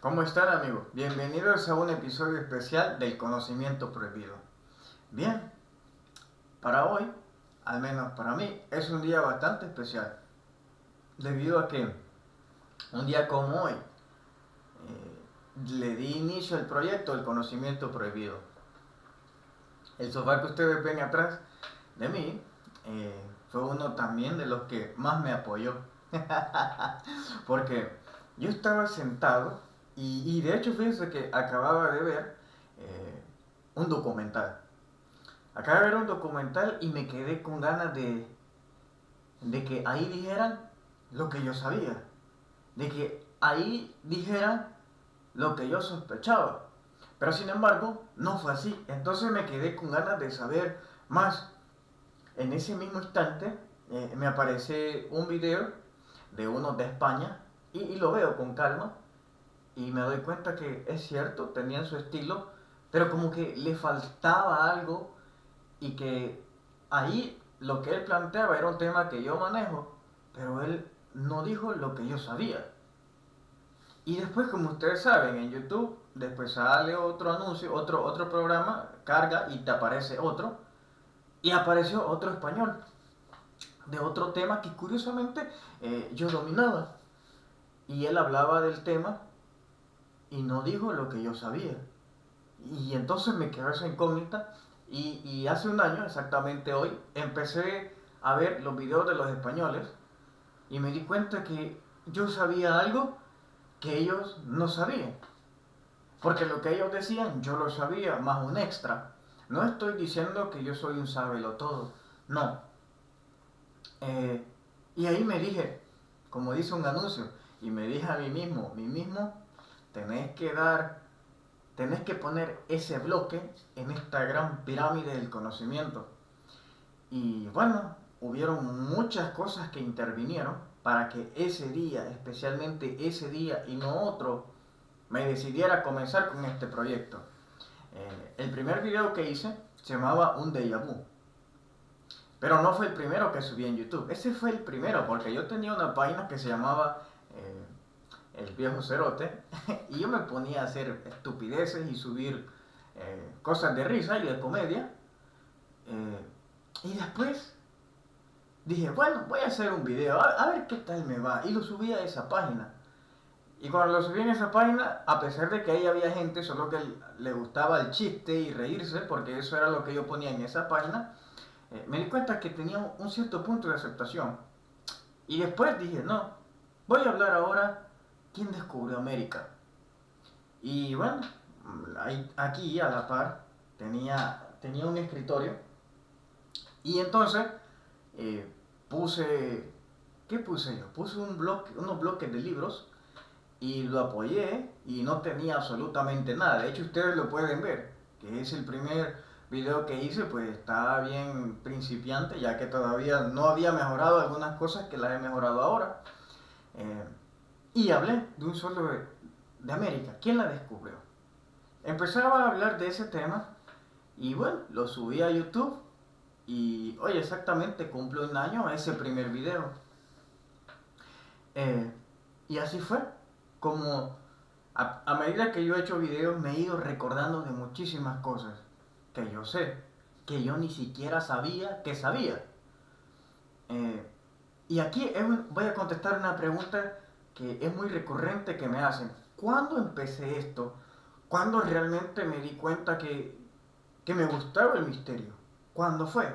¿Cómo están, amigos? Bienvenidos a un episodio especial del conocimiento prohibido. Bien, para hoy, al menos para mí, es un día bastante especial, debido a que un día como hoy le di inicio al proyecto del conocimiento prohibido. El sofá que ustedes ven atrás de mí fue uno también de los que más me apoyó, porque yo estaba sentado y de hecho fíjense que acababa de ver un documental. Acababa de ver un documental y me quedé con ganas de que ahí dijeran lo que yo sabía, de que ahí dijeran lo que yo sospechaba. Pero sin embargo, no fue así. Entonces me quedé con ganas de saber más. En ese mismo instante me aparece un video de uno de España y lo veo con calma y me doy cuenta que es cierto, tenían su estilo, pero como que le faltaba algo y que ahí lo que él planteaba era un tema que yo manejo, pero él no dijo lo que yo sabía. Y después, como ustedes saben, en YouTube, después sale otro anuncio, otro programa, carga y te aparece otro. Y apareció otro español, de otro tema que curiosamente yo dominaba. Y él hablaba del tema y no dijo lo que yo sabía. Y entonces me quedó esa incógnita y hace un año, exactamente hoy, empecé a ver los videos de los españoles y me di cuenta que yo sabía algo que ellos no sabían. Porque lo que ellos decían yo lo sabía, más un extra. No estoy diciendo que yo soy un todo, no. Y ahí me dije, como dice un anuncio, y me dije a mí mismo, tenés que dar, tenés que poner ese bloque en esta gran pirámide del conocimiento. Y bueno, hubieron muchas cosas que intervinieron para que ese día, especialmente ese día y no otro, me decidiera a comenzar con este proyecto. El primer video que hice se llamaba Un Déjà Vu. Pero no fue el primero que subí en YouTube. Ese fue el primero, porque yo tenía una página que se llamaba El Viejo Cerote. Y yo me ponía a hacer estupideces y subir cosas de risa y de comedia. Y después dije, bueno, voy a hacer un video, a ver qué tal me va. Y lo subí a esa página. Y cuando lo subí en esa página, a pesar de que ahí había gente solo que le gustaba el chiste y reírse, porque eso era lo que yo ponía en esa página, me di cuenta que tenía un cierto punto de aceptación. Y después dije, no, voy a hablar ahora quién descubrió América. Y bueno, aquí a la par tenía un escritorio y entonces eh, puse, ¿qué puse yo? Puse unos bloques de libros y lo apoyé y no tenía absolutamente nada. De hecho, ustedes lo pueden ver, que es el primer video que hice, pues está bien principiante, ya que todavía no había mejorado algunas cosas que las he mejorado ahora. Eh, y hablé de un solo de América. ¿Quién la descubrió? Empezaba a hablar de ese tema y bueno, lo subí a YouTube y hoy exactamente cumple un año ese primer video. Eh, y así fue, como a medida que yo he hecho videos me he ido recordando de muchísimas cosas que yo sé, que yo ni siquiera sabía que sabía. Eh, y aquí voy a contestar una pregunta que es muy recurrente que me hacen. ¿Cuándo empecé esto? ¿Cuándo realmente me di cuenta que me gustaba el misterio? ¿Cuándo fue?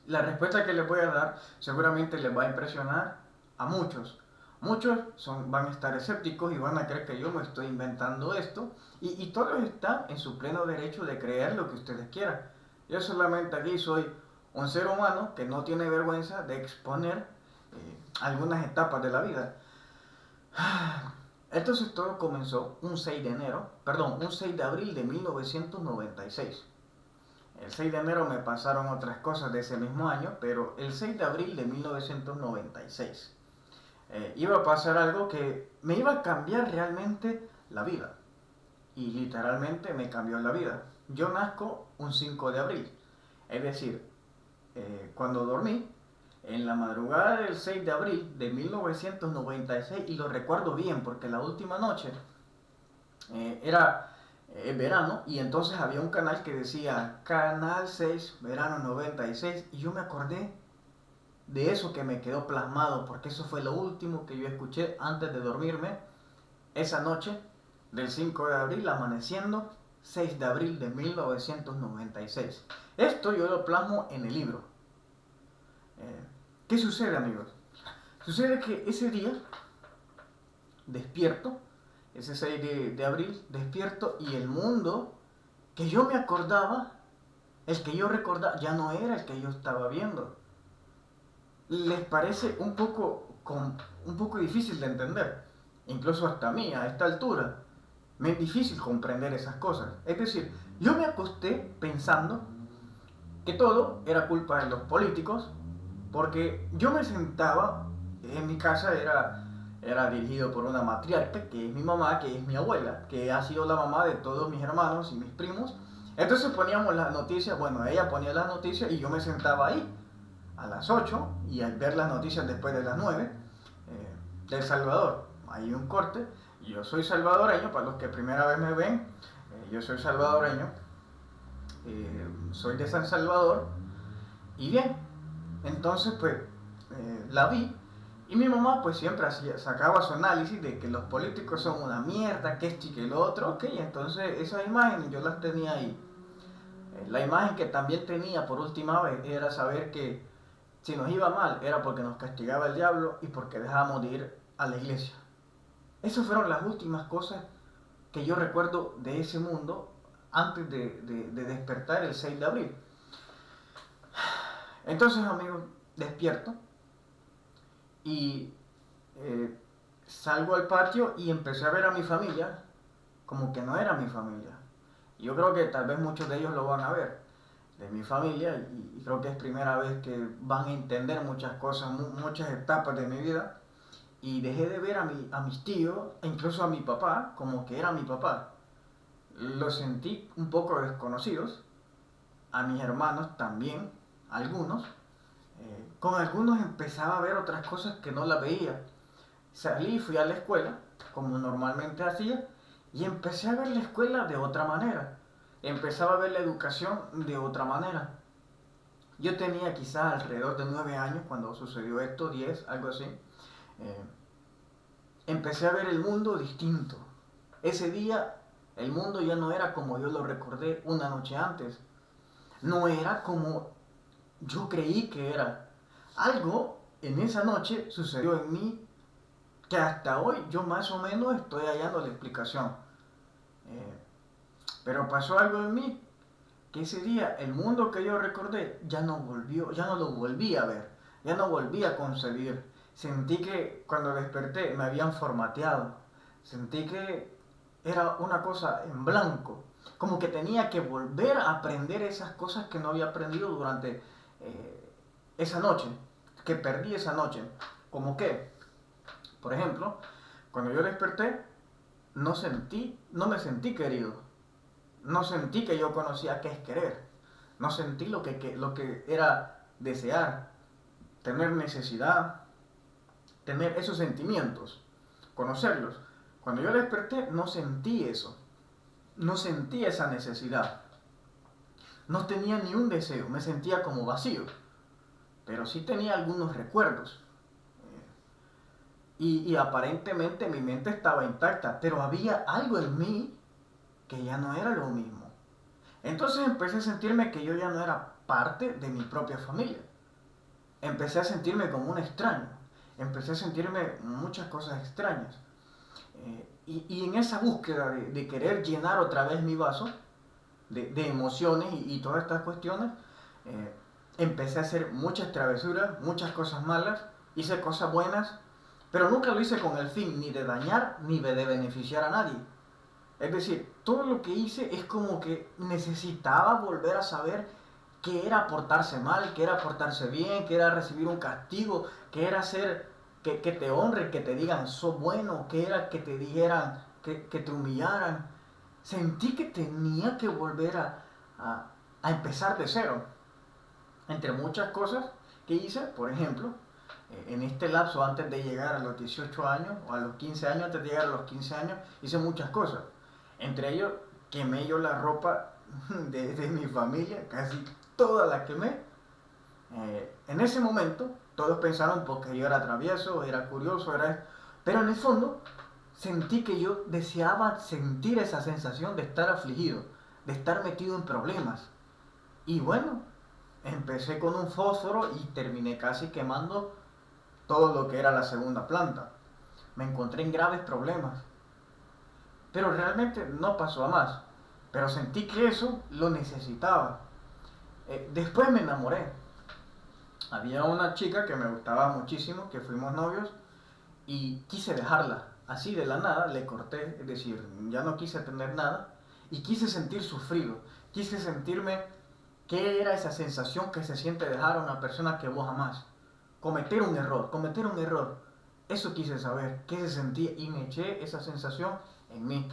La respuesta que les voy a dar seguramente les va a impresionar a muchos. Muchos van a estar escépticos y van a creer que yo me estoy inventando esto y todos están en su pleno derecho de creer lo que ustedes quieran. Yo solamente aquí soy un ser humano que no tiene vergüenza de exponer algunas etapas de la vida. Entonces todo comenzó un 6 de abril de 1996. El 6 de enero me pasaron otras cosas de ese mismo año, pero el 6 de abril de 1996 iba a pasar algo que me iba a cambiar realmente la vida. Y literalmente me cambió la vida. Yo nazco un 5 de abril. Es decir, cuando dormí, En la madrugada del 6 de abril de 1996, y lo recuerdo bien porque la última noche era verano, y entonces había un canal que decía Canal 6, verano 96, y yo me acordé de eso que me quedó plasmado, porque eso fue lo último que yo escuché antes de dormirme esa noche del 5 de abril, amaneciendo 6 de abril de 1996. Esto yo lo plasmo en el libro. ¿Qué sucede, amigos? Sucede que ese día despierto, ese 6 de abril, despierto, y el mundo que yo me acordaba, el que yo recordaba, ya no era el que yo estaba viendo. Les parece un poco difícil de entender, incluso hasta a mí, a esta altura. Me es difícil comprender esas cosas. Es decir, yo me acosté pensando que todo era culpa de los políticos, porque yo me sentaba, en mi casa era dirigido por una matriarca, que es mi mamá, que es mi abuela, que ha sido la mamá de todos mis hermanos y mis primos. Entonces poníamos las noticias, bueno, ella ponía las noticias y yo me sentaba ahí a las 8, y al ver las noticias después de las 9 del Salvador, hay un corte. Yo soy salvadoreño, para los que primera vez me ven, yo soy salvadoreño, soy de San Salvador, y bien, entonces pues la vi, y mi mamá pues siempre sacaba su análisis de que los políticos son una mierda, que esto y que lo otro. Ok, entonces esas imágenes yo las tenía ahí. La imagen que también tenía por última vez era saber que si nos iba mal era porque nos castigaba el diablo y porque dejábamos de ir a la iglesia. Esas fueron las últimas cosas que yo recuerdo de ese mundo antes de despertar el 6 de abril. Entonces, amigos, despierto y salgo al patio y empecé a ver a mi familia como que no era mi familia. Yo creo que tal vez muchos de ellos lo van a ver, de mi familia, y creo que es primera vez que van a entender muchas cosas, muchas etapas de mi vida. Y dejé de ver a mis tíos, e incluso a mi papá, como que era mi papá. Los sentí un poco desconocidos, a mis hermanos también, algunos. Con algunos empezaba a ver otras cosas que no las veía. Salí, fui a la escuela, como normalmente hacía, y empecé a ver la escuela de otra manera. Empezaba a ver la educación de otra manera. Yo tenía quizás alrededor de 9 años cuando sucedió esto, 10, algo así. Eh, Empecé a ver el mundo distinto. Ese día el mundo ya no era como yo lo recordé una noche antes. No era como yo creí que era. Algo en esa noche sucedió en mí que hasta hoy yo más o menos estoy hallando la explicación. Eh, pero pasó algo en mí que ese día el mundo que yo recordé ya no volvió, ya no lo volví a ver, ya no volví a concebir. Sentí que cuando desperté me habían formateado. Sentí que era una cosa en blanco, como que tenía que volver a aprender esas cosas que no había aprendido durante esa noche, que perdí esa noche. Como que, por ejemplo, cuando yo desperté, no me sentí querido, no sentí que yo conocía qué es querer, no sentí lo que era desear, tener necesidad, tener esos sentimientos, conocerlos. Cuando yo desperté no sentí eso, no sentí esa necesidad, no tenía ni un deseo, me sentía como vacío, pero sí tenía algunos recuerdos. Y aparentemente mi mente estaba intacta, pero había algo en mí que ya no era lo mismo. Entonces empecé a sentirme que yo ya no era parte de mi propia familia. Empecé a sentirme como un extraño. Empecé a sentirme muchas cosas extrañas. Y en esa búsqueda de querer llenar otra vez mi vaso de emociones y todas estas cuestiones, empecé a hacer muchas travesuras, muchas cosas malas, hice cosas buenas, pero nunca lo hice con el fin ni de dañar ni de beneficiar a nadie. Es decir, todo lo que hice es como que necesitaba volver a saber qué era portarse mal, qué era portarse bien, qué era recibir un castigo, qué era hacer que te honren, que te digan sos bueno, qué era que te dijeran, que te humillaran. Sentí que tenía que volver a empezar de cero, entre muchas cosas ¿Qué hice? Por ejemplo, en este lapso antes de llegar a los 18 años o a los 15 años, antes de llegar a los 15 años, hice muchas cosas. Entre ellos, quemé yo la ropa de mi familia, casi toda la quemé. En ese momento, todos pensaron porque yo era travieso, era curioso, pero en el fondo sentí que yo deseaba sentir esa sensación de estar afligido, de estar metido en problemas. Y bueno, empecé con un fósforo y terminé casi quemando todo lo que era la segunda planta. Me encontré en graves problemas, pero realmente no pasó a más. Pero sentí que eso lo necesitaba. Después me enamoré. Había una chica que me gustaba muchísimo, que fuimos novios, y quise dejarla. Así de la nada le corté, es decir, ya no quise tener nada, y quise sentir sufrido. Quise sentirme qué era esa sensación que se siente dejar a una persona que vos amás. Cometer un error. Eso quise saber, qué se sentía, y me eché esa sensación en mí.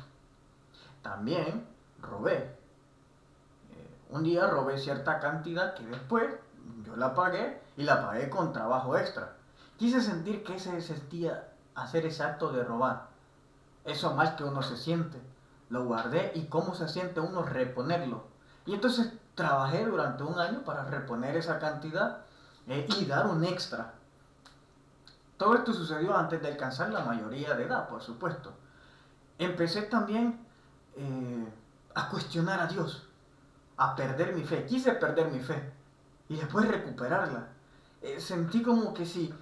También robé. Un día robé cierta cantidad que después yo la pagué y la pagué con trabajo extra. Quise sentir que se sentía hacer ese acto de robar. Eso mal que uno se siente. Lo guardé y cómo se siente uno reponerlo. Y entonces trabajé durante un año para reponer esa cantidad y dar un extra. Todo esto sucedió antes de alcanzar la mayoría de edad, por supuesto. Empecé también a cuestionar a Dios, a perder mi fe. Quise perder mi fe y después recuperarla. Sentí como que si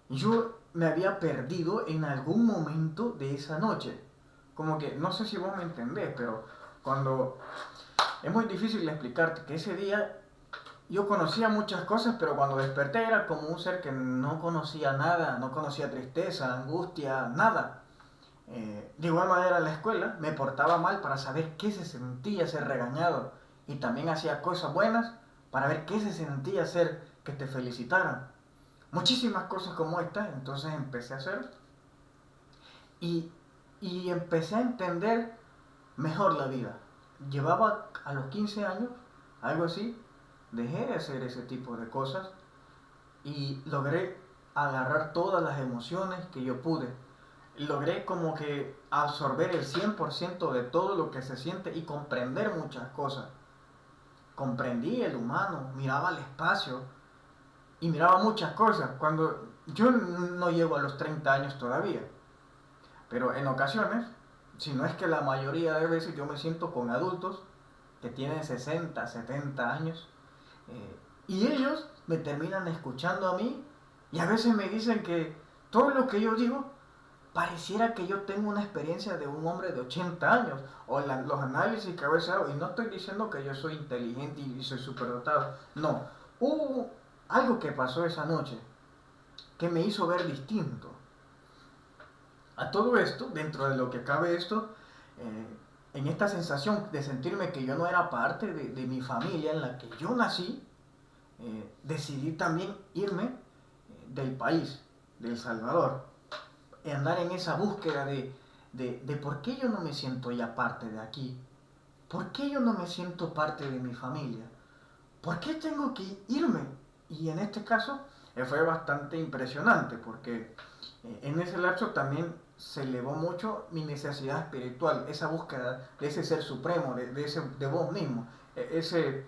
yo me había perdido en algún momento de esa noche. Como que, no sé si vos me entendés, pero cuando... Es muy difícil explicarte que ese día yo conocía muchas cosas, pero cuando desperté era como un ser que no conocía nada, no conocía tristeza, angustia, nada. De igual manera en la escuela me portaba mal para saber qué se sentía ser regañado y también hacía cosas buenas para ver qué se sentía ser que te felicitaran. Muchísimas cosas como estas, entonces empecé a hacer y, y empecé a entender mejor la vida. Llevaba a los 15 años, algo así, dejé de hacer ese tipo de cosas y logré agarrar todas las emociones que yo pude. Logré como que absorber el 100% de todo lo que se siente y comprender muchas cosas. Comprendí el humano, miraba el espacio y miraba muchas cosas. Cuando yo no llego a los 30 años todavía, pero en ocasiones, si no es que la mayoría de veces yo me siento con adultos que tienen 60, 70 años y ellos me terminan escuchando a mí y a veces me dicen que todo lo que yo digo pareciera que yo tengo una experiencia de un hombre de 80 años o los análisis que a veces hago, y no estoy diciendo que yo soy inteligente y soy superdotado, no, hubo algo que pasó esa noche que me hizo ver distinto. A todo esto, dentro de lo que cabe esto, en esta sensación de sentirme que yo no era parte de mi familia en la que yo nací, decidí también irme del país, de El Salvador, y andar en esa búsqueda de por qué yo no me siento ya parte de aquí, por qué yo no me siento parte de mi familia, por qué tengo que irme. Y en este caso fue bastante impresionante porque en ese lapso también se elevó mucho mi necesidad espiritual, esa búsqueda de ese ser supremo, de vos mismo, ese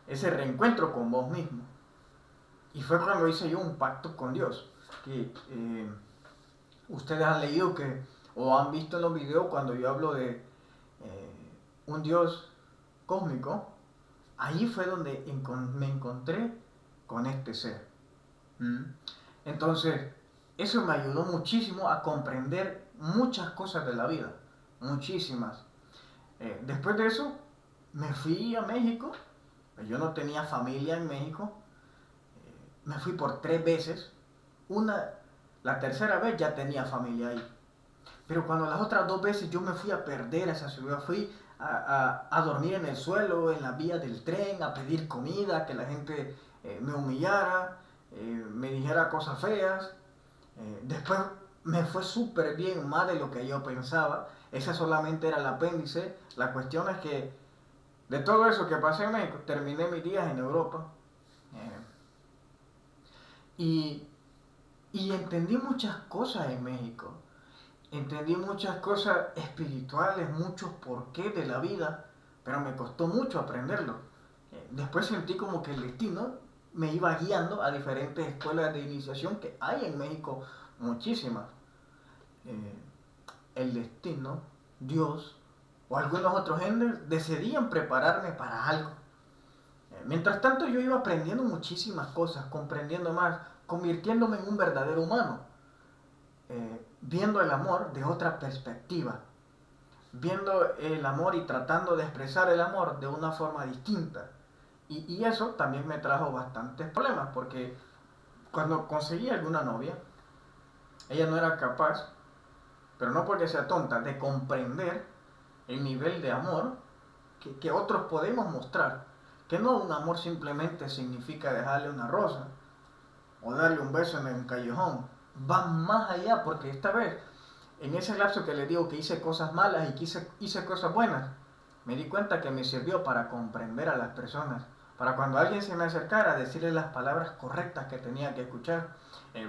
reencuentro con vos mismo. Y fue cuando hice yo un pacto con Dios, que ustedes han leído que, o han visto en los videos cuando yo hablo de un Dios cósmico, ahí fue donde me encontré con este ser. Entonces, eso me ayudó muchísimo a comprender muchas cosas de la vida, muchísimas. Después de eso, me fui a México. Yo no tenía familia en México. Me fui por 3 veces. La tercera vez ya tenía familia ahí. Pero cuando las otras 2 veces yo me fui a perder a esa ciudad, fui a dormir en el suelo, en las vías del tren, a pedir comida, que la gente me humillara, me dijera cosas feas. Después me fue súper bien, más de lo que yo pensaba. Ese solamente era el apéndice. La cuestión es que de todo eso que pasé en México, terminé mis días en Europa. Y, y entendí muchas cosas en México. Entendí muchas cosas espirituales, muchos porqués de la vida, pero me costó mucho aprenderlo. Después sentí como que el destino me iba guiando a diferentes escuelas de iniciación que hay en México, muchísimas. Eh, el destino, Dios o algunos otros entes decidían prepararme para algo. Mientras tanto yo iba aprendiendo muchísimas cosas, comprendiendo más, convirtiéndome en un verdadero humano, viendo el amor de otra perspectiva, viendo el amor y tratando de expresar el amor de una forma distinta. Y eso también me trajo bastantes problemas, porque cuando conseguí alguna novia, ella no era capaz, pero no porque sea tonta, de comprender el nivel de amor que otros podemos mostrar. Que no un amor simplemente significa dejarle una rosa o darle un beso en el callejón. Va más allá, porque esta vez, en ese lapso que le digo que hice cosas malas y que hice cosas buenas, me di cuenta que me sirvió para comprender a las personas, para cuando alguien se me acercara, decirle las palabras correctas que tenía que escuchar.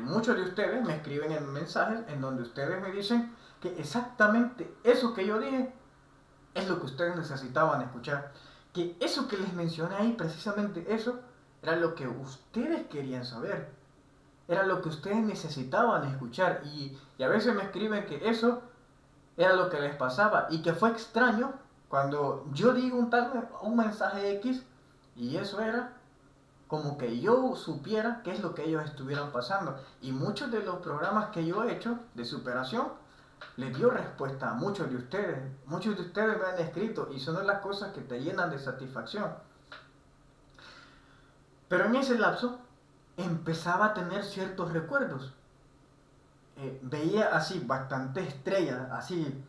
Muchos de ustedes me escriben en mensajes en donde ustedes me dicen que exactamente eso que yo dije es lo que ustedes necesitaban escuchar. Que eso que les mencioné ahí, precisamente eso, era lo que ustedes querían saber. Era lo que ustedes necesitaban escuchar. Y a veces me escriben que eso era lo que les pasaba. Y que fue extraño cuando yo digo un mensaje X y eso era como que yo supiera qué es lo que ellos estuvieran pasando. Y muchos de los programas que yo he hecho de superación le dio respuesta a muchos de ustedes. Muchos de ustedes me han escrito y son de las cosas que te llenan de satisfacción. Pero en ese lapso empezaba a tener ciertos recuerdos. Veía así bastantes estrellas, así,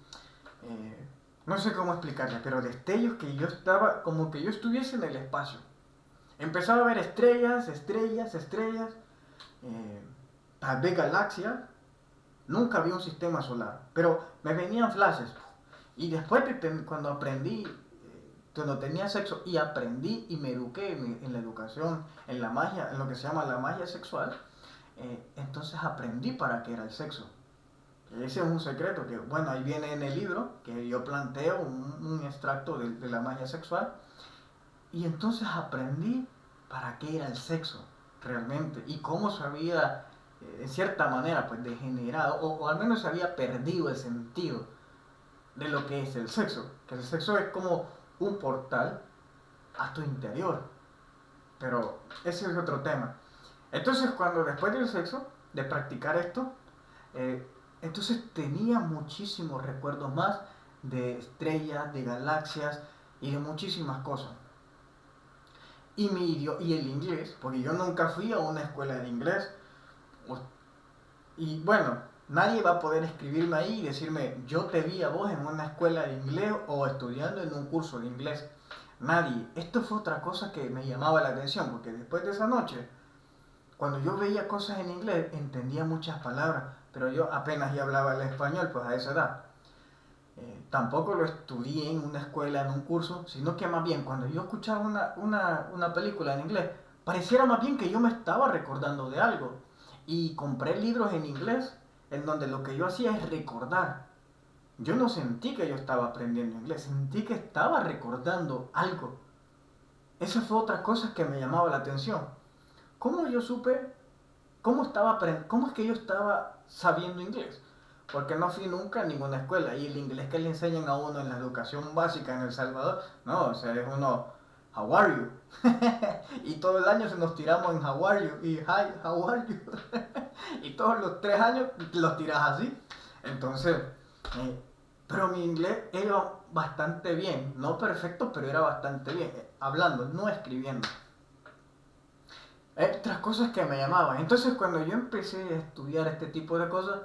no sé cómo explicarles, pero destellos que yo estaba, como que yo estuviese en el espacio. Empezaba a ver estrellas, estrellas, estrellas, tal vez galaxias. Nunca vi un sistema solar, pero me venían flashes. Y después cuando aprendí, cuando tenía sexo y aprendí y me eduqué en la educación, en la magia, en lo que se llama la magia sexual, entonces aprendí para qué era el sexo. Ese es un secreto que, bueno, ahí viene en el libro, que yo planteo un extracto de la magia sexual. Y entonces aprendí para qué era el sexo realmente y cómo se había, en cierta manera, pues degenerado, o al menos se había perdido el sentido de lo que es el sexo. Que el sexo es como un portal a tu interior. Pero ese es otro tema. Entonces, cuando después del sexo, de practicar esto, entonces tenía muchísimos recuerdos más de estrellas, de galaxias y de muchísimas cosas. Y el inglés, porque yo nunca fui a una escuela de inglés. Y bueno, nadie va a poder escribirme ahí y decirme, yo te vi a vos en una escuela de inglés o estudiando en un curso de inglés. Nadie. Esto fue otra cosa que me llamaba la atención, porque después de esa noche, cuando yo veía cosas en inglés, entendía muchas palabras, pero yo apenas ya hablaba el español, pues a esa edad. Tampoco lo estudié en una escuela, en un curso, sino que más bien cuando yo escuchaba una película en inglés, pareciera más bien que yo me estaba recordando de algo. Y compré libros en inglés en donde lo que yo hacía es recordar. Yo no sentí que yo estaba aprendiendo inglés, sentí que estaba recordando algo. Esa fue otra cosa que me llamaba la atención. ¿Cómo yo supe cómo es que yo estaba sabiendo inglés? Porque no fui nunca a ninguna escuela y el inglés que le enseñan a uno en la educación básica en El Salvador, no, o sea, es uno, how are you? Y todo el año se nos tiramos en how are you y hi, how are you? Y todos los 3 años los tiras así. Entonces, pero mi inglés era bastante bien, no perfecto, pero era bastante bien, hablando, no escribiendo. Otras cosas que me llamaban. Entonces, cuando yo empecé a estudiar este tipo de cosas,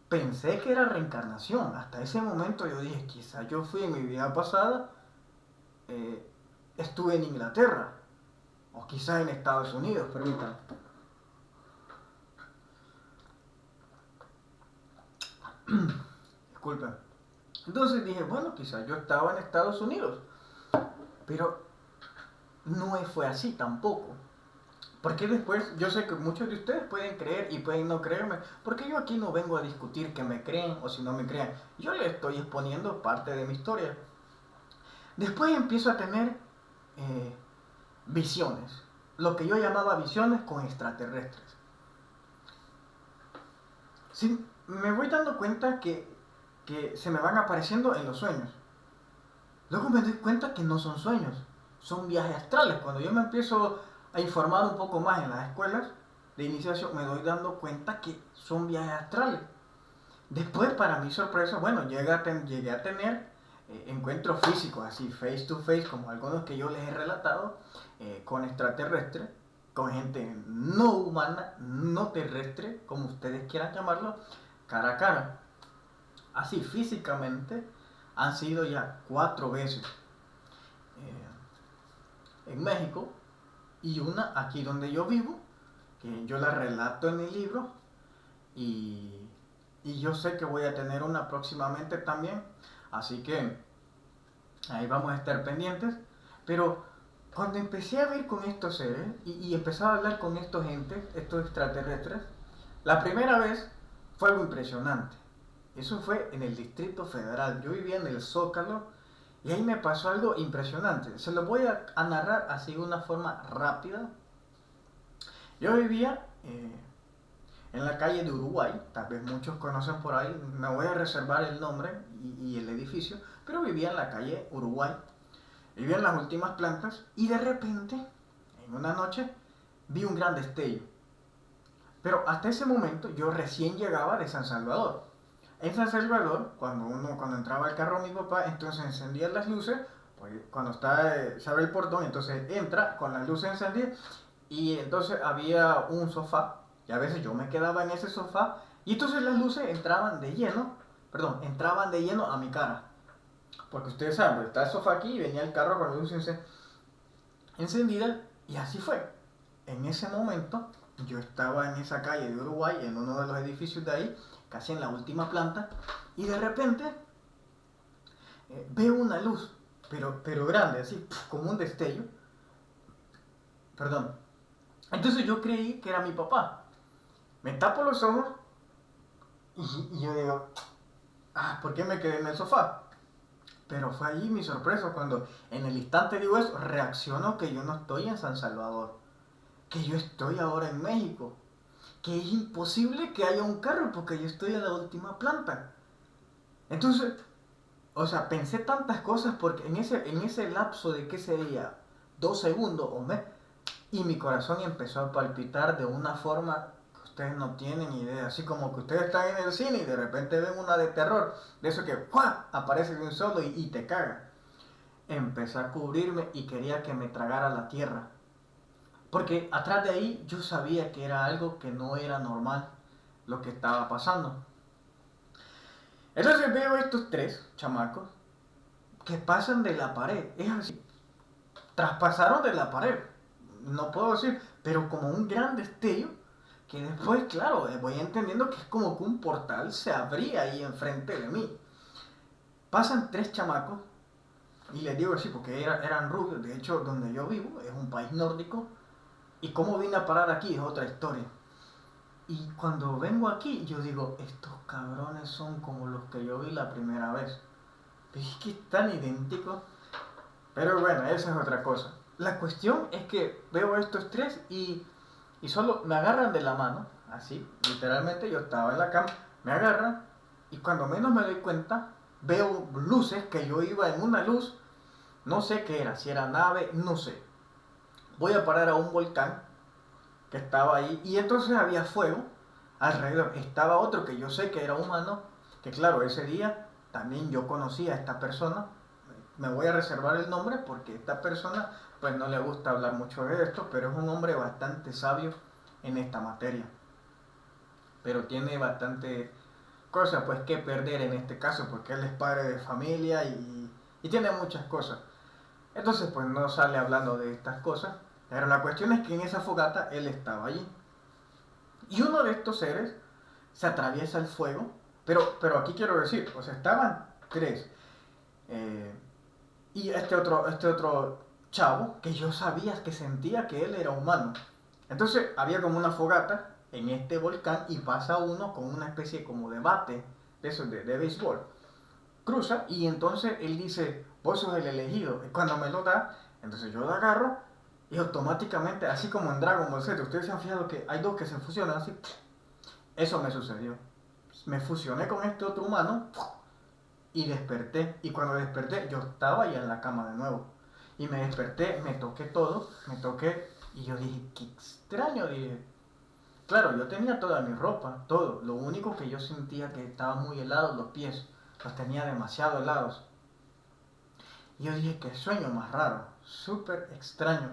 pensé que era reencarnación. Hasta ese momento yo dije, quizá yo fui en mi vida pasada, eh, estuve en Inglaterra, o quizás en Estados Unidos, permítanme. Disculpen. Entonces dije, bueno, quizás yo estaba en Estados Unidos, pero no fue así tampoco. Porque después, yo sé que muchos de ustedes pueden creer y pueden no creerme, porque yo aquí no vengo a discutir que me creen o si no me crean. Yo les estoy exponiendo parte de mi historia. Después empiezo a tener eh, visiones, lo que yo llamaba visiones con extraterrestres. Sí, me voy dando cuenta que se me van apareciendo en los sueños. Luego me doy cuenta que no son sueños, son viajes astrales. Cuando yo me empiezo a informar un poco más en las escuelas de iniciación, me doy dando cuenta que son viajes astrales. Después, para mi sorpresa, bueno, llegué a tener encuentros físicos, así face to face, como algunos que yo les he relatado, con extraterrestres, con gente no humana, no terrestre, como ustedes quieran llamarlo, cara a cara. Así físicamente han sido ya 4 veces en México y una aquí donde yo vivo, que yo la relato en el libro y, y yo sé que voy a tener una próximamente también, así que ahí vamos a estar pendientes. Pero cuando empecé a ver con estos seres y empezaba a hablar con estos entes, estos extraterrestres, la primera vez fue algo impresionante. Eso fue en el Distrito Federal. Yo vivía en el Zócalo y ahí me pasó algo impresionante. Se lo voy a narrar así de una forma rápida. Yo vivía en la calle de Uruguay, tal vez muchos conocen por ahí, me voy a reservar el nombre y el edificio, pero vivía en la calle Uruguay, vivía en las últimas plantas y de repente, en una noche, vi un gran destello. Pero hasta ese momento yo recién llegaba de San Salvador. En San Salvador, cuando entraba el carro de mi papá, entonces encendía las luces, pues cuando está, se abre el portón, entonces entra con las luces encendidas y entonces había un sofá y a veces yo me quedaba en ese sofá y entonces las luces entraban de lleno a mi cara. Porque ustedes saben, pues, está el sofá aquí y venía el carro con las luces encendidas y así fue. En ese momento yo estaba en esa calle de Uruguay, en uno de los edificios de ahí, casi en la última planta, y de repente veo una luz, pero grande, así, como un destello. Perdón. Entonces yo creí que era mi papá. Me tapo los ojos y yo digo, ¿por qué me quedé en el sofá? Pero fue allí mi sorpresa cuando en el instante digo eso, reacciono que yo no estoy en San Salvador, que yo estoy ahora en México, que es imposible que haya un carro porque yo estoy en la última planta. Entonces, o sea, pensé tantas cosas porque en ese lapso de, ¿qué sería? 2 segundos o mes, y mi corazón empezó a palpitar de una forma que ustedes no tienen idea. Así como que ustedes están en el cine y de repente ven una de terror, de eso que ¡fua! Aparece de un solo y te caga. Empecé a cubrirme y quería que me tragara la tierra. Porque atrás de ahí yo sabía que era algo que no era normal lo que estaba pasando. Entonces veo estos 3 chamacos que pasan de la pared. Es así. Traspasaron de la pared. No puedo decir, pero como un gran destello que después, claro, voy entendiendo que es como que un portal se abría ahí enfrente de mí. Pasan 3 chamacos y les digo así porque eran rubios. De hecho, donde yo vivo es un país nórdico y cómo vine a parar aquí es otra historia. Y cuando vengo aquí, yo digo, estos cabrones son como los que yo vi la primera vez. Es que están idénticos. Pero bueno, esa es otra cosa. La cuestión es que veo estos 3 y solo me agarran de la mano, así, literalmente yo estaba en la cama, me agarran y cuando menos me doy cuenta, veo luces, que yo iba en una luz, no sé qué era, si era nave, no sé. Voy a parar a un volcán que estaba ahí y entonces había fuego alrededor. Estaba otro que yo sé que era humano, que claro, ese día también yo conocí a esta persona. Me voy a reservar el nombre porque esta persona pues no le gusta hablar mucho de esto, pero es un hombre bastante sabio en esta materia. Pero tiene bastante cosas pues que perder en este caso porque él es padre de familia y tiene muchas cosas. Entonces pues no sale hablando de estas cosas, pero la cuestión es que en esa fogata él estaba allí. Y uno de estos seres se atraviesa el fuego, pero aquí quiero decir, o sea, estaban 3. Eh, y este otro chavo, que yo sabía que sentía que él era humano. Entonces había como una fogata en este volcán y pasa uno con una especie como de bate de esos de béisbol. Cruza y entonces él dice, vos sos el elegido. Y cuando me lo da, entonces yo lo agarro y automáticamente, así como en Dragon Ball Z, ustedes se han fijado que hay dos que se fusionan así. Eso me sucedió. Me fusioné con este otro humano y desperté. Y cuando desperté, yo estaba ya en la cama de nuevo. Y me desperté, me toqué todo, me toqué y yo dije, qué extraño, dije. Claro, yo tenía toda mi ropa, todo. Lo único que yo sentía que estaba muy helado los pies. Los tenía demasiado helados. Y yo dije, qué sueño más raro, súper extraño.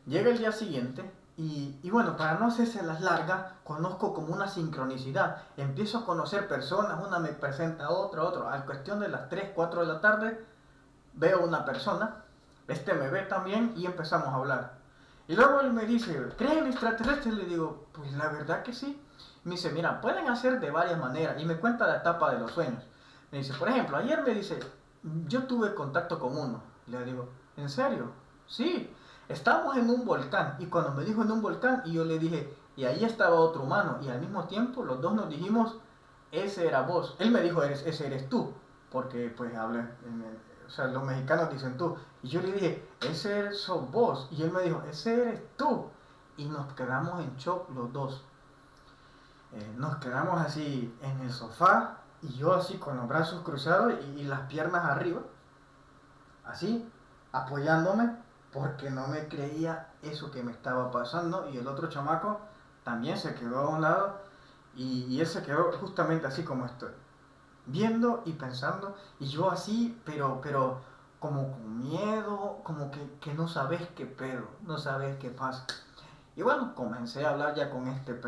Llega el día siguiente y bueno, para no hacerse las largas, conozco como una sincronicidad. Empiezo a conocer personas, una me presenta a otra, otra. A cuestión de las 3 4 de la tarde, veo una persona, este me ve también y empezamos a hablar. Y luego él me dice, ¿crees en extraterrestres? Le digo, pues la verdad que sí. Me dice, mira, pueden hacer de varias maneras. Y me cuenta la etapa de los sueños. Me dice, por ejemplo, ayer me dice, yo tuve contacto con uno. Le digo, ¿en serio? Sí. Estábamos en un volcán. Y cuando me dijo en un volcán, y yo le dije, y ahí estaba otro humano. Y al mismo tiempo los dos nos dijimos, ese era vos. Él me dijo, ese eres tú. Porque pues habla o sea, los mexicanos dicen tú. Y yo le dije, ese sos vos. Y él me dijo, ese eres tú. Y nos quedamos en shock los dos. Nos quedamos así en el sofá y yo así con los brazos cruzados y las piernas arriba, así, apoyándome porque no me creía eso que me estaba pasando. Y el otro chamaco también se quedó a un lado y él se quedó justamente así como estoy, viendo y pensando, y yo así, pero como con miedo, como que no sabes qué pedo, no sabes qué pasa. Y bueno, comencé a hablar ya con esta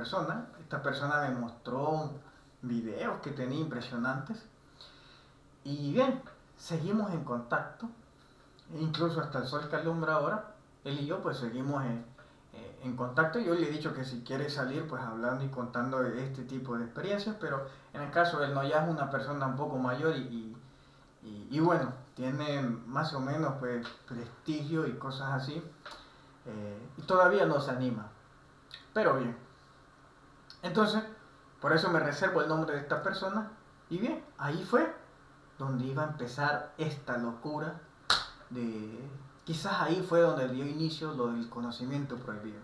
persona me mostró videos que tenía impresionantes, y bien, seguimos en contacto, incluso hasta el sol que alumbra ahora, él y yo pues seguimos en contacto. Yo le he dicho que si quiere salir pues hablando y contando de este tipo de experiencias, pero en el caso de él no, ya es una persona un poco mayor y bueno, tiene más o menos pues prestigio y cosas así, y todavía no se anima, pero bien. Entonces, por eso me reservo el nombre de esta persona y bien, ahí fue donde iba a empezar esta locura de... Quizás ahí fue donde dio inicio lo del conocimiento prohibido.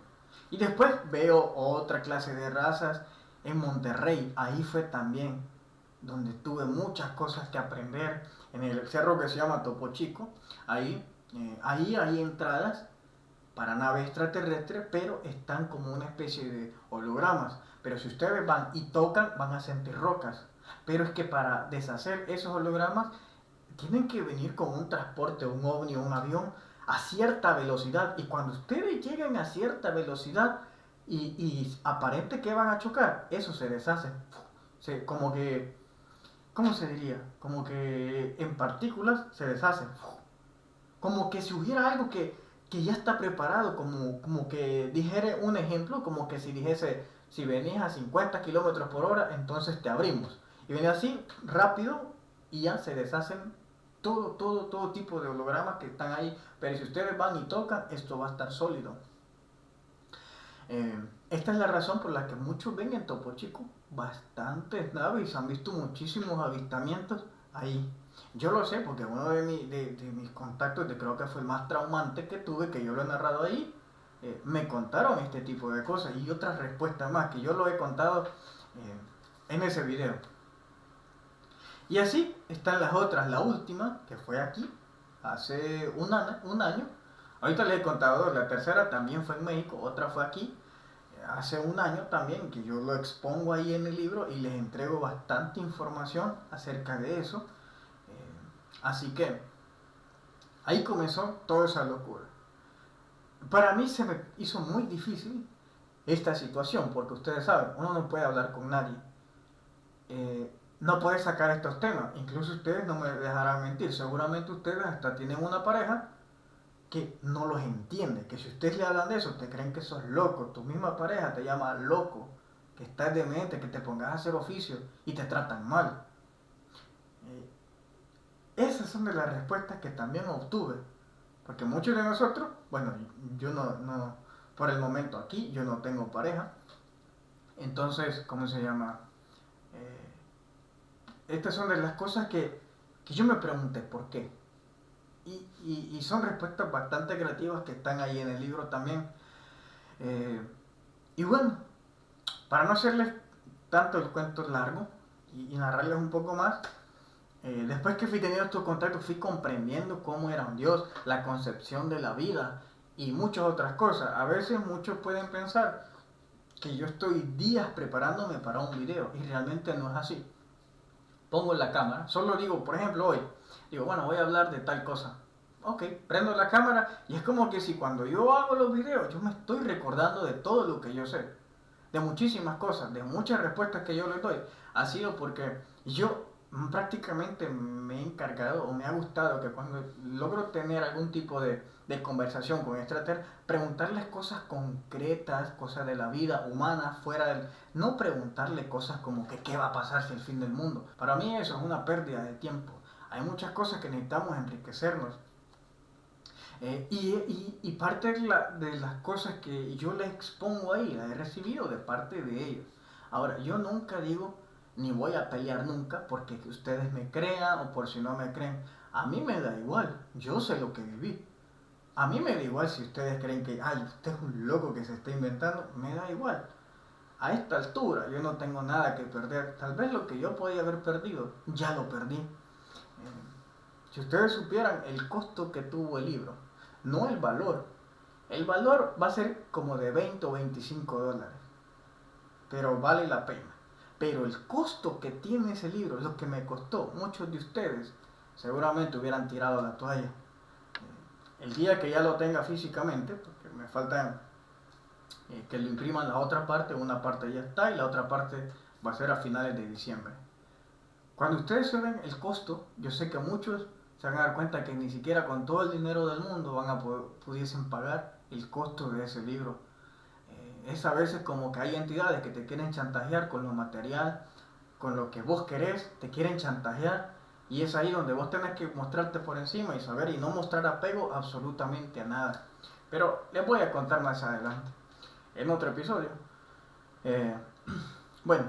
Y después veo otra clase de razas en Monterrey. Ahí fue también donde tuve muchas cosas que aprender. En el cerro que se llama Topo Chico. Ahí hay entradas para naves extraterrestres, pero están como una especie de hologramas. Pero si ustedes van y tocan, van a sentir rocas. Pero es que para deshacer esos hologramas tienen que venir con un transporte, un ovni o un avión a cierta velocidad. Y cuando ustedes lleguen a cierta velocidad y aparente que van a chocar, eso se deshace. Como que, ¿cómo se diría? Como que en partículas se deshace. Como que si hubiera algo que ya está preparado, como que dijere un ejemplo, como que si dijese, si venís a 50 kilómetros por hora, entonces te abrimos. Y viene así, rápido, y ya se deshacen todo tipo de hologramas que están ahí. Pero si ustedes van y tocan, esto va a estar sólido. Esta es la razón por la que muchos ven en Topo Chico bastantes naves y se han visto muchísimos avistamientos ahí. Yo lo sé porque uno de mis contactos, creo que fue el más traumante que tuve, que yo lo he narrado ahí, me contaron este tipo de cosas y otras respuestas más que yo lo he contado en ese video. Y así están las otras. La última, que fue aquí, hace un año. Ahorita les he contado, la tercera también fue en México, otra fue aquí, hace un año también, que yo lo expongo ahí en el libro y les entrego bastante información acerca de eso. Así que ahí comenzó toda esa locura. Para mí se me hizo muy difícil esta situación, porque ustedes saben, uno no puede hablar con nadie. No puede sacar estos temas. Incluso ustedes no me dejarán mentir. Seguramente ustedes hasta tienen una pareja que no los entiende. Que si ustedes le hablan de eso, te creen que sos loco. Tu misma pareja te llama loco, que estás demente, que te pongas a hacer oficio y te tratan mal. Esas son de las respuestas que también obtuve. Porque muchos de nosotros, bueno, yo no por el momento aquí yo no tengo pareja. Entonces, ¿cómo se llama? Eh, Estas son de las cosas que yo me pregunté por qué. Y son respuestas bastante creativas que están ahí en el libro también. Eh, y bueno, para no hacerles tanto el cuento largo y narrarles un poco más, después que fui teniendo estos contactos, fui comprendiendo cómo era un Dios, la concepción de la vida y muchas otras cosas. A veces muchos pueden pensar que yo estoy días preparándome para un video y realmente no es así. Pongo la cámara, solo digo, por ejemplo, hoy, digo, bueno, voy a hablar de tal cosa. Ok, prendo la cámara y es como que si cuando yo hago los videos, yo me estoy recordando de todo lo que yo sé, de muchísimas cosas, de muchas respuestas que yo les doy. Ha sido porque yo prácticamente me he encargado o me ha gustado que cuando logro tener algún tipo de conversación con extraterrestres, preguntarles cosas concretas, cosas de la vida humana, fuera del... No preguntarle cosas como que qué va a pasar si el fin del mundo. Para mí eso es una pérdida de tiempo. Hay muchas cosas que necesitamos enriquecernos. Y parte de las cosas que yo les expongo ahí, las he recibido de parte de ellos. Ahora, yo nunca digo, ni voy a pelear nunca porque que ustedes me crean o por si no me creen. A mí me da igual, yo sé lo que viví. A mí me da igual si ustedes creen que, ay, usted es un loco que se está inventando, me da igual. A esta altura yo no tengo nada que perder. Tal vez lo que yo podía haber perdido, ya lo perdí. Si ustedes supieran el costo que tuvo el libro, no el valor. El valor va a ser como de 20 o 25 dólares, pero vale la pena. Pero el costo que tiene ese libro, lo que me costó, muchos de ustedes seguramente hubieran tirado la toalla. El día que ya lo tenga físicamente, porque me falta que lo impriman la otra parte, una parte ya está y la otra parte va a ser a finales de diciembre. Cuando ustedes se ven el costo, yo sé que muchos se van a dar cuenta que ni siquiera con todo el dinero del mundo van a pudiesen pagar el costo de ese libro. Es a veces como que hay entidades que te quieren chantajear con lo material, con lo que vos querés, te quieren chantajear y es ahí donde vos tenés que mostrarte por encima y saber y no mostrar apego absolutamente a nada. Pero les voy a contar más adelante, en otro episodio. Eh, bueno,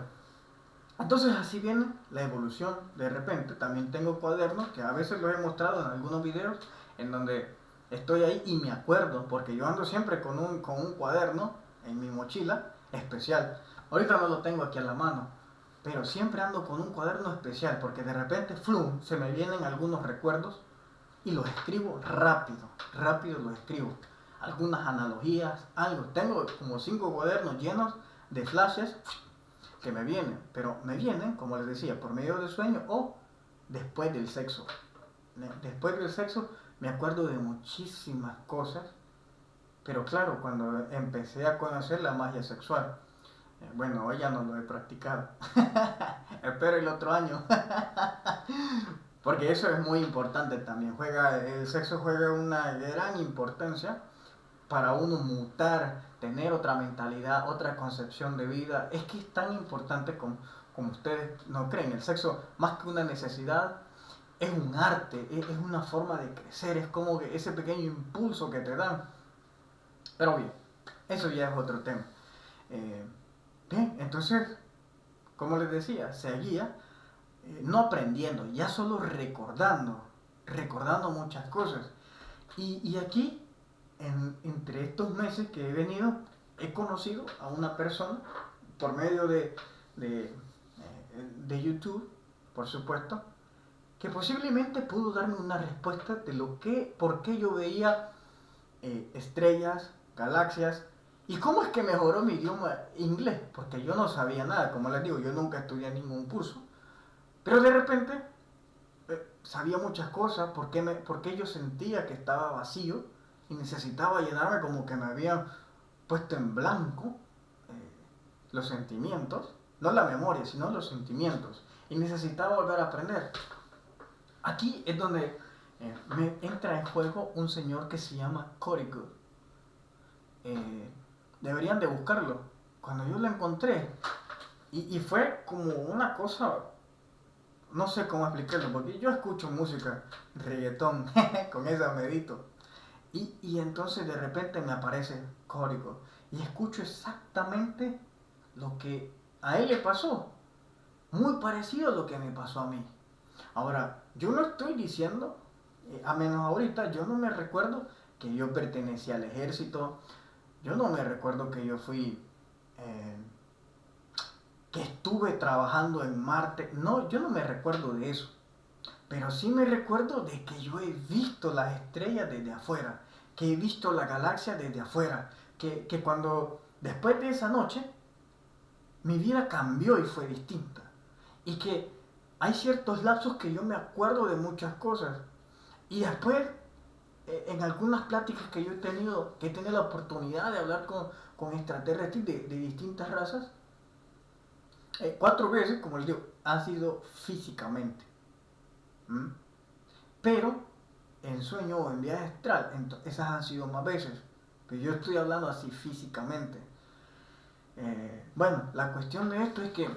entonces así viene la evolución. De repente también tengo cuadernos que a veces los he mostrado en algunos videos en donde estoy ahí y me acuerdo porque yo ando siempre con un cuaderno en mi mochila especial. Ahorita no lo tengo aquí a la mano, pero siempre ando con un cuaderno especial porque de repente flum, se me vienen algunos recuerdos y los escribo rápido, rápido los escribo. Algunas analogías, algo. Tengo como 5 cuadernos llenos de flashes que me vienen, pero me vienen, como les decía, por medio del sueño o después del sexo. Después del sexo me acuerdo de muchísimas cosas, pero claro, cuando empecé a conocer la magia sexual, bueno, hoy ya no lo he practicado. Espero el otro año. Porque eso es muy importante también. El sexo juega una gran importancia para uno mutar, tener otra mentalidad, otra concepción de vida. Es que es tan importante como ustedes no creen. El sexo, más que una necesidad, es un arte, es una forma de crecer, es como que ese pequeño impulso que te dan. Pero bien, eso ya es otro tema. Eh, Bien, entonces, como les decía, seguía no aprendiendo, ya solo recordando muchas cosas. Y aquí, entre estos meses que he venido, he conocido a una persona por medio de, de YouTube, por supuesto, que posiblemente pudo darme una respuesta de por qué yo veía estrellas, galaxias, y cómo es que mejoró mi idioma inglés, porque yo no sabía nada, como les digo, yo nunca estudié ningún curso, pero de repente sabía muchas cosas, porque yo sentía que estaba vacío y necesitaba llenarme como que me habían puesto en blanco eh, los sentimientos, no la memoria, sino los sentimientos, y necesitaba volver a aprender. Aquí es donde me entra en juego un señor que se llama Corey Good. Deberían de buscarlo. Cuando yo lo encontré, y fue como una cosa, no sé cómo explicarlo, porque yo escucho música, reggaetón, con esa medito. Y entonces de repente me aparece código y escucho exactamente lo que a él le pasó, muy parecido a lo que me pasó a mí. Ahora, yo no estoy diciendo, a menos ahorita, yo no me recuerdo que yo pertenecía al ejército, yo no me recuerdo que yo fui, eh, que estuve trabajando en Marte, no, yo no me recuerdo de eso, pero sí me recuerdo de que yo he visto las estrellas desde afuera, que he visto la galaxia desde afuera, que cuando, después de esa noche, mi vida cambió y fue distinta. Y que hay ciertos lapsos que yo me acuerdo de muchas cosas. Y después, en algunas pláticas que yo he tenido, que he tenido la oportunidad de hablar con extraterrestres de distintas razas, 4 veces, como les digo, han sido físicamente. ¿Mm? Pero en sueño o en viaje astral, esas han sido más veces. Pero yo estoy hablando así físicamente. Bueno, la cuestión de esto es que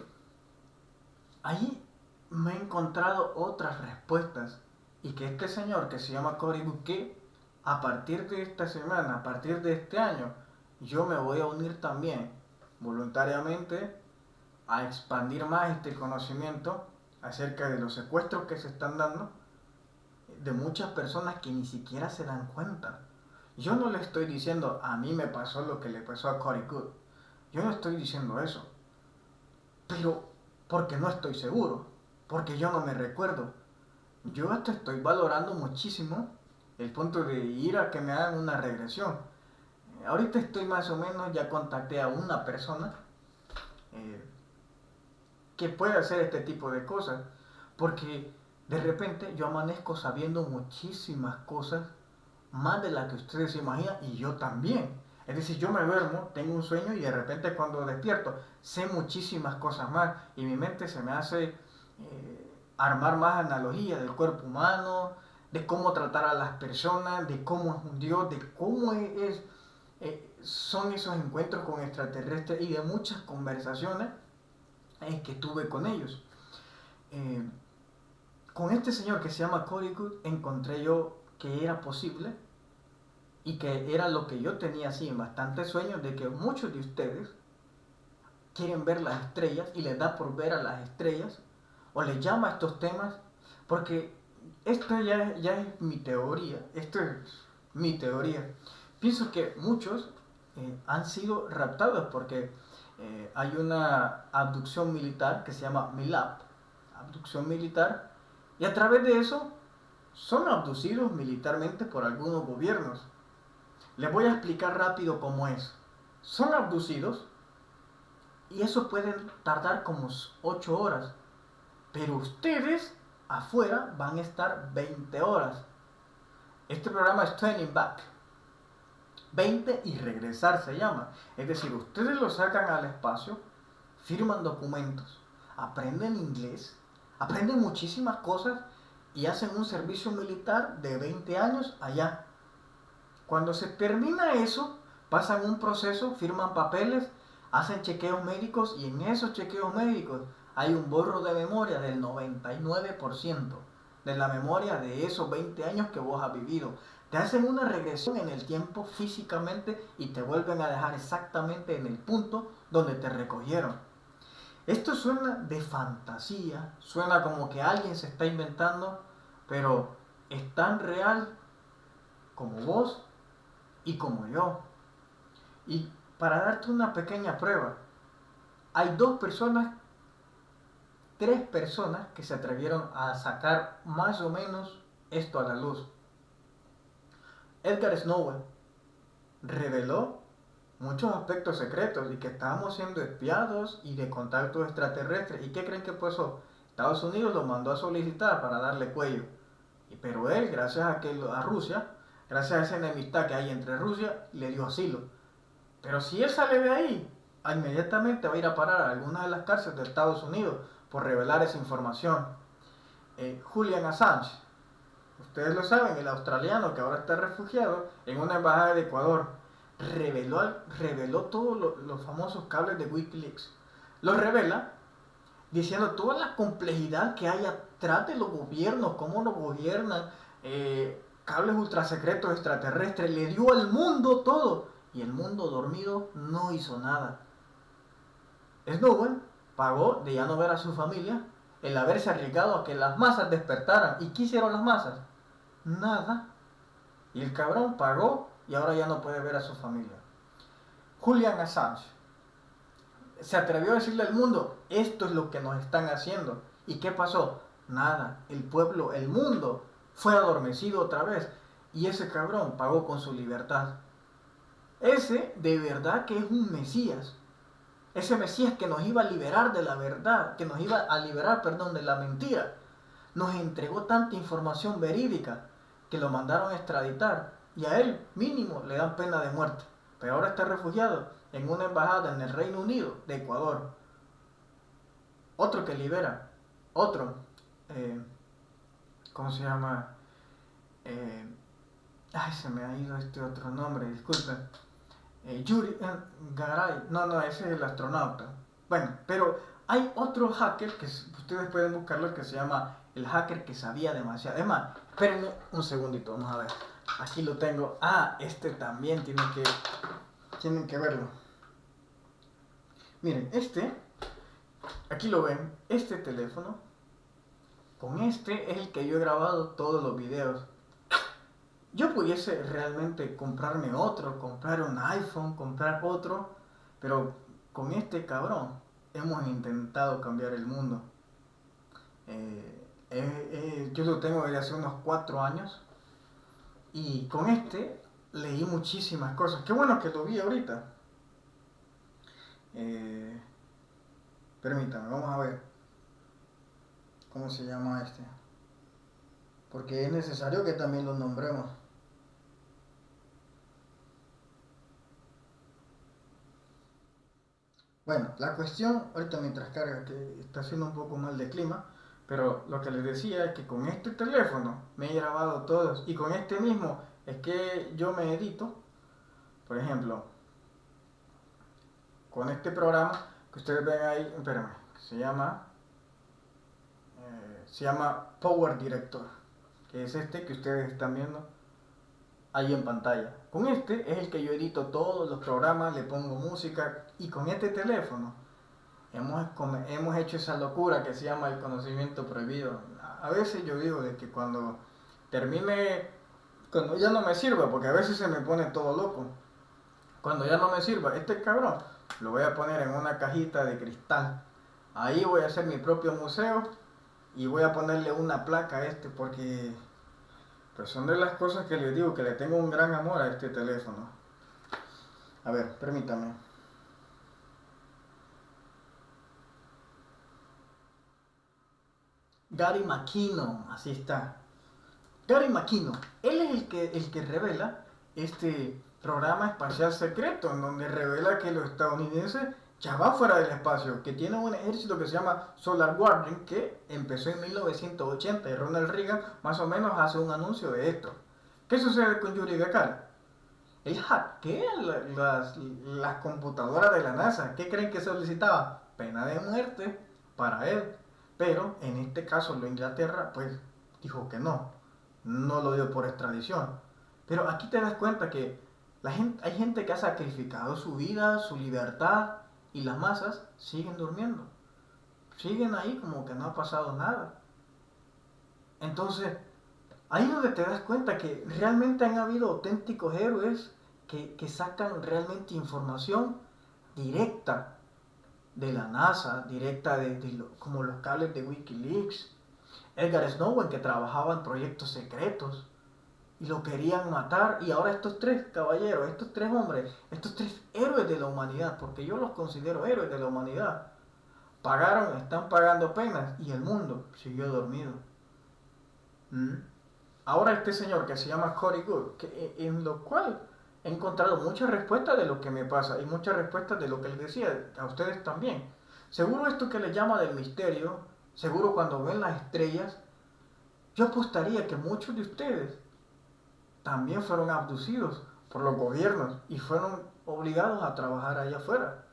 ahí me he encontrado otras respuestas y que este señor que se llama Cory Bouquet, a partir de esta semana, a partir de este año, yo me voy a unir también voluntariamente a expandir más este conocimiento acerca de los secuestros que se están dando de muchas personas que ni siquiera se dan cuenta. Yo no le estoy diciendo a mí me pasó lo que le pasó a Cory Good. Yo no estoy diciendo eso. Pero porque no estoy seguro, porque yo no me recuerdo. Yo hasta estoy valorando muchísimo el punto de ir a que me hagan una regresión. Ahorita estoy más o menos, ya contacté a una persona eh, que puede hacer este tipo de cosas, porque de repente yo amanezco sabiendo muchísimas cosas, más de las que ustedes se imaginan, y yo también. Es decir, yo me duermo, tengo un sueño y de repente cuando despierto sé muchísimas cosas más y mi mente se me hace armar más analogías del cuerpo humano, de cómo tratar a las personas, de cómo es un Dios, de cómo son esos encuentros con extraterrestres y de muchas conversaciones que tuve con ellos. Eh, con este señor que se llama Cory Good encontré yo que era posible y que era lo que yo tenía así en bastantes sueños, de que muchos de ustedes quieren ver las estrellas y les da por ver a las estrellas o les llama a estos temas, porque esto ya es mi teoría, esto es mi teoría. Pienso que muchos han sido raptados porque hay una abducción militar que se llama MILAB, abducción militar, y a través de eso son abducidos militarmente por algunos gobiernos. Les voy a explicar rápido cómo es. Son abducidos y eso puede tardar como 8 horas. Pero ustedes afuera van a estar 20 horas. Este programa es Turning Back. 20 y regresar se llama. Es decir, ustedes lo sacan al espacio, firman documentos, aprenden inglés, aprenden muchísimas cosas y hacen un servicio militar de 20 años allá. Cuando se termina eso, pasan un proceso, firman papeles, hacen chequeos médicos y en esos chequeos médicos hay un borro de memoria del 99% de la memoria de esos 20 años que vos has vivido. Te hacen una regresión en el tiempo físicamente y te vuelven a dejar exactamente en el punto donde te recogieron. Esto suena de fantasía, suena como que alguien se está inventando, pero es tan real como vos y como yo. Y para darte una pequeña prueba, hay 3 personas que se atrevieron a sacar más o menos esto a la luz. Edgar Snowden reveló muchos aspectos secretos y que estábamos siendo espiados y de contactos extraterrestres. ¿Y qué creen que pasó? Estados Unidos lo mandó a solicitar para darle cuello. Pero él, gracias a Rusia, gracias a esa enemistad que hay entre Rusia, le dio asilo. Pero si él sale de ahí, inmediatamente va a ir a parar a alguna de las cárceles de Estados Unidos por revelar esa información. Julian Assange, ustedes lo saben, el australiano que ahora está refugiado en una embajada de Ecuador, reveló todos los famosos cables de Wikileaks. Los revela diciendo toda la complejidad que hay atrás de los gobiernos, cómo los gobiernan, cables ultrasecretos extraterrestres, le dio al mundo todo. y el mundo dormido no hizo nada. Snowball pagó de ya no ver a su familia el haberse arriesgado a que las masas despertaran. ¿Y qué hicieron las masas? Nada. Y el cabrón pagó y ahora ya no puede ver a su familia. Julian Assange se atrevió a decirle al mundo, esto es lo que nos están haciendo. ¿Y qué pasó? Nada. El pueblo, el mundo fue adormecido otra vez. Y ese cabrón pagó con su libertad. Ese de verdad que es un Mesías. Ese Mesías que nos iba a liberar de la verdad, que nos iba a liberar, perdón, de la mentira. Nos entregó tanta información verídica que lo mandaron a extraditar y a él mínimo le dan pena de muerte. Pero ahora está refugiado en una embajada en el Reino Unido de Ecuador. Otro que libera, otro, ¿cómo se llama? Se me ha ido este otro nombre, disculpen. Yuri Garay, no, ese es el astronauta. Bueno, pero hay otro hacker que ustedes pueden buscarlo que se llama el hacker que sabía demasiado. Es más, espérenme un segundito, vamos a ver. Aquí lo tengo. Este también tienen que verlo. Miren, aquí lo ven, este teléfono, con este es el que yo he grabado todos los videos. Yo pudiese realmente comprarme otro, comprar un iPhone, comprar otro, pero con este cabrón hemos intentado cambiar el mundo. Yo lo tengo desde hace unos 4 años y con este leí muchísimas cosas. Qué bueno que lo vi ahorita. Permítame, vamos a ver cómo se llama este. Porque es necesario que también lo nombremos. Bueno, la cuestión, ahorita mientras carga, que está haciendo un poco mal de clima, pero lo que les decía es que con este teléfono me he grabado todos y con este mismo es que yo me edito, por ejemplo, con este programa que ustedes ven ahí, espérame, se llama Power Director, que es este que ustedes están viendo ahí en pantalla. Con este es el que yo edito todos los programas, le pongo música y con este teléfono hemos hecho esa locura que se llama el conocimiento prohibido. A veces yo digo de que cuando ya no me sirva, porque a veces se me pone todo loco. Cuando ya no me sirva, este cabrón lo voy a poner en una cajita de cristal. Ahí voy a hacer mi propio museo y voy a ponerle una placa a porque pues son de las cosas que les digo que le tengo un gran amor a este teléfono. A ver, permítame. Gary McKinnon, así está. Gary McKinnon, él es el que revela este programa espacial secreto, en donde revela que los estadounidenses ya van fuera del espacio, que tienen un ejército que se llama Solar Guardian, que empezó en 1980 y Ronald Reagan más o menos hace un anuncio de esto. ¿Qué sucede con Yuri Gagarin? Él hackea las computadoras de la NASA. ¿Qué creen que solicitaba? Pena de muerte para él. Pero en este caso la Inglaterra pues dijo que no lo dio por extradición. Pero aquí te das cuenta que hay gente que ha sacrificado su vida, su libertad y las masas siguen durmiendo. Siguen ahí como que no ha pasado nada. Entonces, ahí es donde te das cuenta que realmente han habido auténticos héroes que sacan realmente información directa de la NASA, directa como los cables de Wikileaks. Edgar Snowden, que trabajaba en proyectos secretos y lo querían matar. Y ahora estos 3 caballeros, estos 3 hombres, estos 3 héroes de la humanidad, porque yo los considero héroes de la humanidad, están pagando penas y el mundo siguió dormido. Ahora este señor que se llama Cory Good, en lo cual he encontrado muchas respuestas de lo que me pasa y muchas respuestas de lo que les decía a ustedes también. Seguro esto que les llama del misterio, seguro cuando ven las estrellas, yo apostaría que muchos de ustedes también fueron abducidos por los gobiernos y fueron obligados a trabajar allá afuera,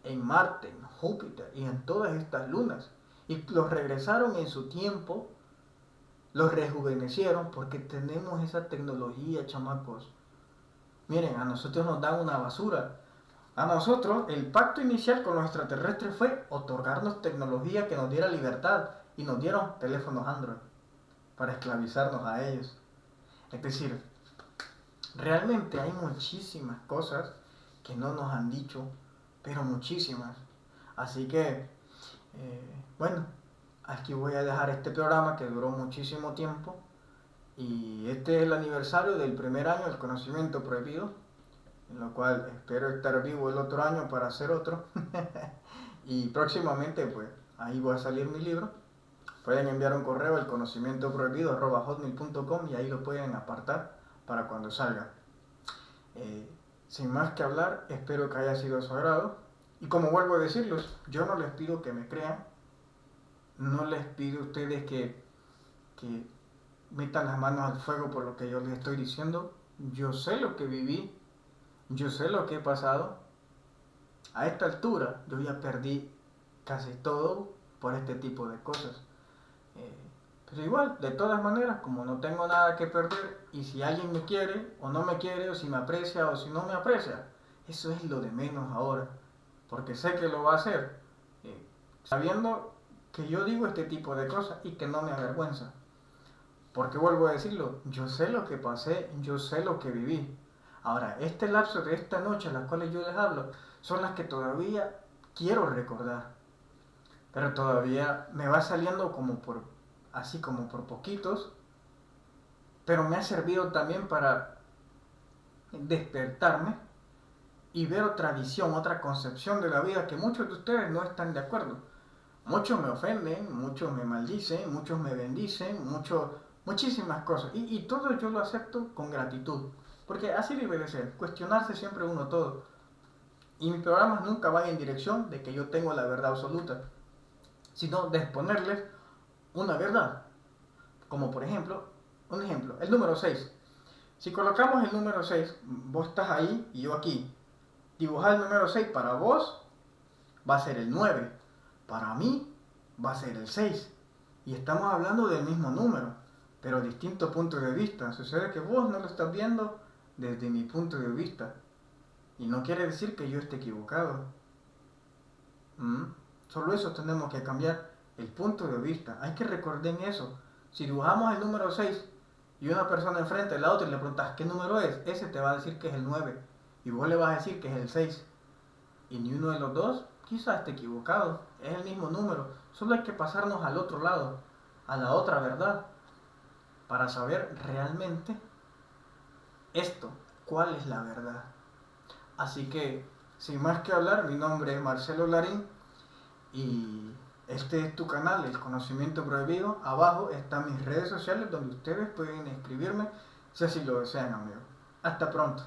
en Marte, en Júpiter y en todas estas lunas. Y los regresaron en su tiempo, los rejuvenecieron porque tenemos esa tecnología, chamacos. Miren, a nosotros nos dan una basura. A nosotros, el pacto inicial con los extraterrestres fue otorgarnos tecnología que nos diera libertad y nos dieron teléfonos Android para esclavizarnos a ellos. Es decir, realmente hay muchísimas cosas que no nos han dicho, pero muchísimas. Así que, bueno, aquí voy a dejar este programa que duró muchísimo tiempo y este es el aniversario del primer año del conocimiento prohibido, en lo cual espero estar vivo el otro año para hacer otro. Y próximamente, pues, ahí va a salir mi libro. Pueden enviar un correo al conocimientoprohibido@hotmail.com y ahí lo pueden apartar para cuando salga. Sin más que hablar, espero que haya sido de su agrado. Y como vuelvo a decirlos, yo no les pido que me crean, no les pido a ustedes que metan las manos al fuego por lo que yo les estoy diciendo. Yo sé lo que viví, yo sé lo que he pasado. A esta altura yo ya perdí casi todo por este tipo de cosas. Eh, pero igual, de todas maneras, como no tengo nada que perder, y si alguien me quiere o no me quiere, o si me aprecia o si no me aprecia, eso es lo de menos ahora, porque sé que lo va a hacer, sabiendo que yo digo este tipo de cosas y que no me avergüenza. Porque vuelvo a decirlo, yo sé lo que pasé, yo sé lo que viví. Ahora, este lapso de esta noche, las cuales yo les hablo, son las que todavía quiero recordar. Pero todavía me va saliendo como por, así como por poquitos. Pero me ha servido también para despertarme y ver otra visión, otra concepción de la vida que muchos de ustedes no están de acuerdo. Muchos me ofenden, muchos me maldicen, muchos me bendicen, muchísimas cosas. Y todo yo lo acepto con gratitud. Porque así debe de ser, cuestionarse siempre uno todo. Y mis programas nunca van en dirección de que yo tengo la verdad absoluta, sino de exponerles una verdad. Como por ejemplo, un ejemplo, el número 6. Si colocamos el número 6, vos estás ahí y yo aquí. Dibujar el número 6 para vos va a ser el 9. Para mí va a ser el 6. Y estamos hablando del mismo número, pero distintos puntos de vista. Sucede que vos no lo estás viendo desde mi punto de vista. Y no quiere decir que yo esté equivocado. ¿Mm? Solo eso tenemos que cambiar, el punto de vista. Hay que recordar eso. Si dibujamos el número 6 y una persona enfrente de la otra y le preguntas qué número es, ese te va a decir que es el 9 y vos le vas a decir que es el 6. Y ni uno de los dos quizás esté equivocado. Es el mismo número. Solo hay que pasarnos al otro lado, a la otra verdad, para saber realmente esto, cuál es la verdad. Así que, sin más que hablar, mi nombre es Marcelo Larín y este es tu canal, El Conocimiento Prohibido. Abajo están mis redes sociales donde ustedes pueden escribirme si así lo desean, amigo. Hasta pronto.